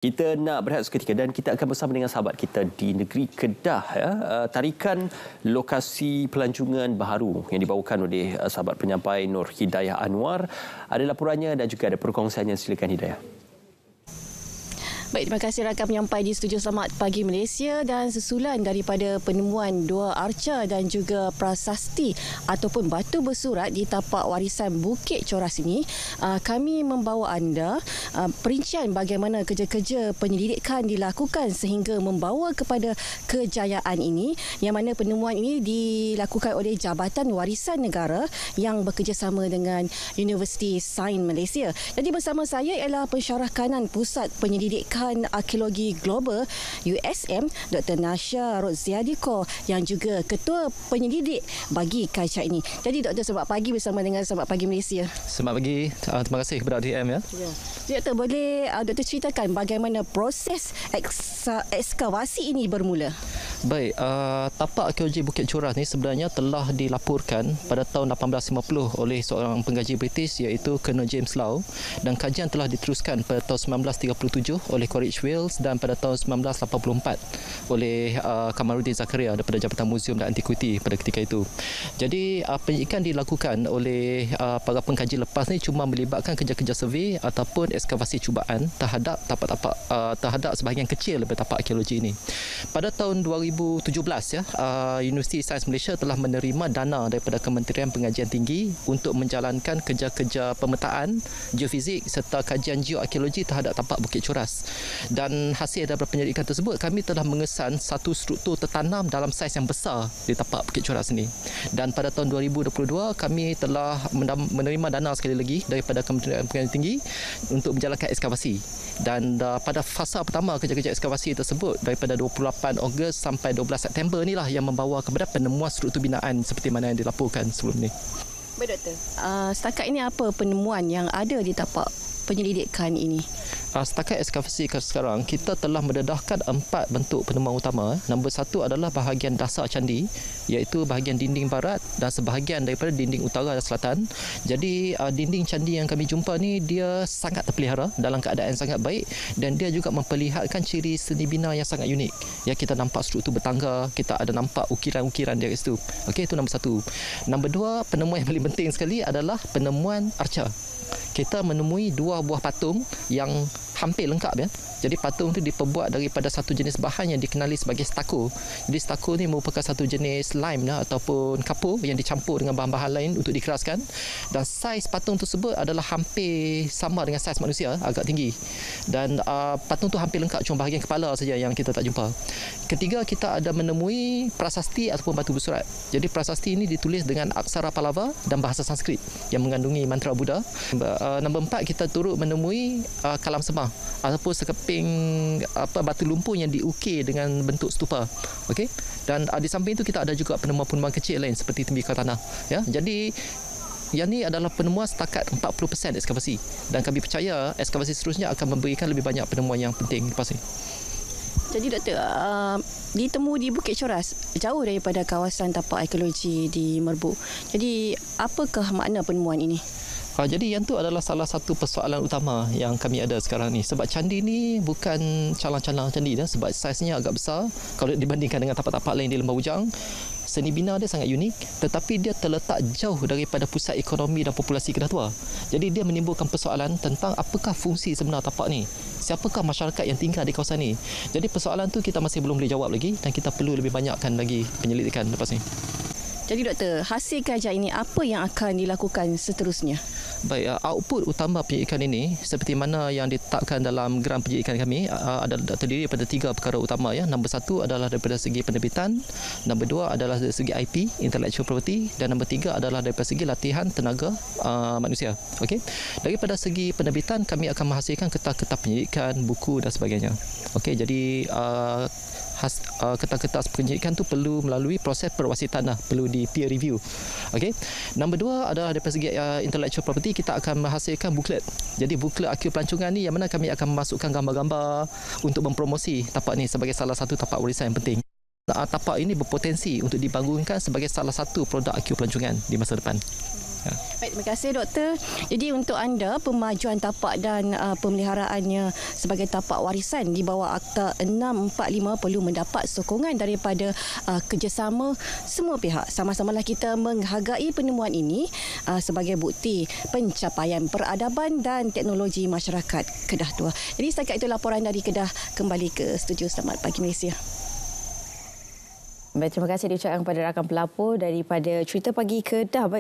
Kita nak berehat seketika dan kita akan bersama dengan sahabat kita di negeri Kedah. Tarikan lokasi pelancongan baharu yang dibawakan oleh sahabat penyampai Nur Hidayah Anwar. Ada laporannya dan juga ada perkongsiannya. Silakan Hidayah. Baik, terima kasih rakan penyampai di Studio Selamat Pagi Malaysia. Dan sesulan daripada penemuan dua arca dan juga prasasti ataupun batu bersurat di tapak warisan Bukit Coras ini, kami membawa anda perincian bagaimana kerja-kerja penyelidikan dilakukan sehingga membawa kepada kejayaan ini, yang mana penemuan ini dilakukan oleh Jabatan Warisan Negara yang bekerjasama dengan Universiti Sains Malaysia. Jadi bersama saya ialah pensyarah kanan Pusat Penyelidikan Arkeologi Global USM, Dr. Nasha Roziadiko, yang juga Ketua Penyelidik bagi kaca ini. Jadi Dr. selamat pagi bersama dengan Selamat Pagi Malaysia. Selamat pagi. Terima kasih kepada DM ya. Doktor, boleh Doktor ceritakan bagaimana proses ekskavasi ini bermula? Baik, tapak arkeologi Bukit Coras ni sebenarnya telah dilaporkan pada tahun 1850 oleh seorang pengkaji British iaitu Colonel James Lau, dan kajian telah diteruskan pada tahun 1937 oleh College Wales dan pada tahun 1984 oleh Kamaruddin Zakaria daripada Jabatan Museum dan Antiquity pada ketika itu. Jadi penyelidikan dilakukan oleh para pengkaji lepas ni cuma melibatkan kerja-kerja survey ataupun ekskavasi cubaan terhadap tapak-tapak terhadap sebahagian kecil daripada tapak arkeologi ini. Pada tahun 2017 ya, Universiti Sains Malaysia telah menerima dana daripada Kementerian Pengajian Tinggi untuk menjalankan kerja-kerja pemetaan, geofizik serta kajian geoarkeologi terhadap tapak Bukit Coras. Dan hasil daripada penyelidikan tersebut, kami telah mengesan satu struktur tertanam dalam saiz yang besar di tapak Bukit Coras ini. Dan pada tahun 2022 kami telah menerima dana sekali lagi daripada Kementerian Pengajian Tinggi untuk menjalankan ekskavasi. Dan pada fasa pertama kerja-kerja ekskavasi tersebut daripada 28 Ogos sampai 12 September inilah yang membawa kepada penemuan struktur binaan seperti mana yang dilaporkan sebelum ini. Baik Doktor, setakat ini apa penemuan yang ada di tapak penyelidikan ini? Setakat ekskavasi sekarang, kita telah mendedahkan 4 bentuk penemuan utama. Nombor 1 adalah bahagian dasar candi, iaitu bahagian dinding barat dan sebahagian daripada dinding utara dan selatan. Jadi dinding candi yang kami jumpa ni dia sangat terpelihara dalam keadaan sangat baik, dan dia juga memperlihatkan ciri seni bina yang sangat unik. Ya, kita nampak struktur bertangga, kita ada nampak ukiran-ukiran di situ. Okey, itu nombor 1. Nombor 2, penemuan yang paling penting sekali adalah penemuan arca. Kita menemui 2 buah patung yang hampir lengkap ya. Jadi patung itu diperbuat daripada satu jenis bahan yang dikenali sebagai stucco. Jadi stucco ni merupakan satu jenis lime ataupun kapur yang dicampur dengan bahan-bahan lain untuk dikeraskan, dan saiz patung tersebut adalah hampir sama dengan saiz manusia, agak tinggi. Dan patung tu hampir lengkap, cuma bahagian kepala saja yang kita tak jumpa. Ketiga, kita ada menemui prasasti ataupun batu bersurat. Jadi prasasti ini ditulis dengan aksara Pallava dan bahasa Sanskrit yang mengandungi mantra Buddha. Nombor 4, kita turut menemui kalam semah ataupun sekeping batu lumpur yang diukir dengan bentuk stupa. Okey, dan di samping itu kita ada juga penemuan-penemuan kecil lain seperti tembikar tanah ya. Jadi yang ni adalah penemuan setakat 40% ekskavasi, dan kami percaya ekskavasi seterusnya akan memberikan lebih banyak penemuan yang penting lepas ini. Jadi Doktor, ditemu di Bukit Coras jauh daripada kawasan tapak arkeologi di Merbuk. Jadi apakah makna penemuan ini? Jadi yang tu adalah salah satu persoalan utama yang kami ada sekarang ni. Sebab candi ni bukan calang-calang candi dah, sebab saiznya agak besar kalau dibandingkan dengan tapak-tapak lain di Lembah Bujang. Seni bina dia sangat unik, tetapi dia terletak jauh daripada pusat ekonomi dan populasi Kedah Tua. Jadi dia menimbulkan persoalan tentang apakah fungsi sebenar tapak ni, siapakah masyarakat yang tinggal di kawasan ni. Jadi persoalan tu kita masih belum boleh jawab lagi, dan kita perlu lebih banyakkan lagi penyelidikan lepas ni. Jadi Doktor, hasil kajian ini apa yang akan dilakukan seterusnya? Baik, output utama penyelidikan ini seperti mana yang ditetapkan dalam geran penyelidikan kami adalah terdiri daripada 3 perkara utama ya. Nombor 1 adalah daripada segi penerbitan, nombor 2 adalah dari segi IP, intellectual property, dan nombor 3 adalah daripada segi latihan tenaga manusia. Okey. Daripada segi penerbitan, kami akan menghasilkan kertas-kertas penyelidikan, buku dan sebagainya. Okey, jadi kertas-kertas penyelidikan tu perlu melalui proses perwasitan, perlu di peer review. Okey. Nombor 2 adalah daripada segi intellectual property, kita akan menghasilkan buklet. Jadi buklet arkeologi pelancongan ni yang mana kami akan memasukkan gambar-gambar untuk mempromosi tapak ni sebagai salah satu tapak warisan yang penting. Tapak ini berpotensi untuk dibangunkan sebagai salah satu produk arkeologi pelancongan di masa depan. Baik, terima kasih doktor. Jadi untuk anda, pemajuan tapak dan pemeliharaannya sebagai tapak warisan di bawah Akta 645 perlu mendapat sokongan daripada kerjasama semua pihak. Sama-samalah kita menghargai penemuan ini sebagai bukti pencapaian peradaban dan teknologi masyarakat Kedah Tua. Jadi setakat itu laporan dari Kedah, kembali ke studio. Selamat pagi Malaysia. Baik, terima kasih diucapkan kepada rakan pelapor daripada Cerita Pagi Kedah. Baik,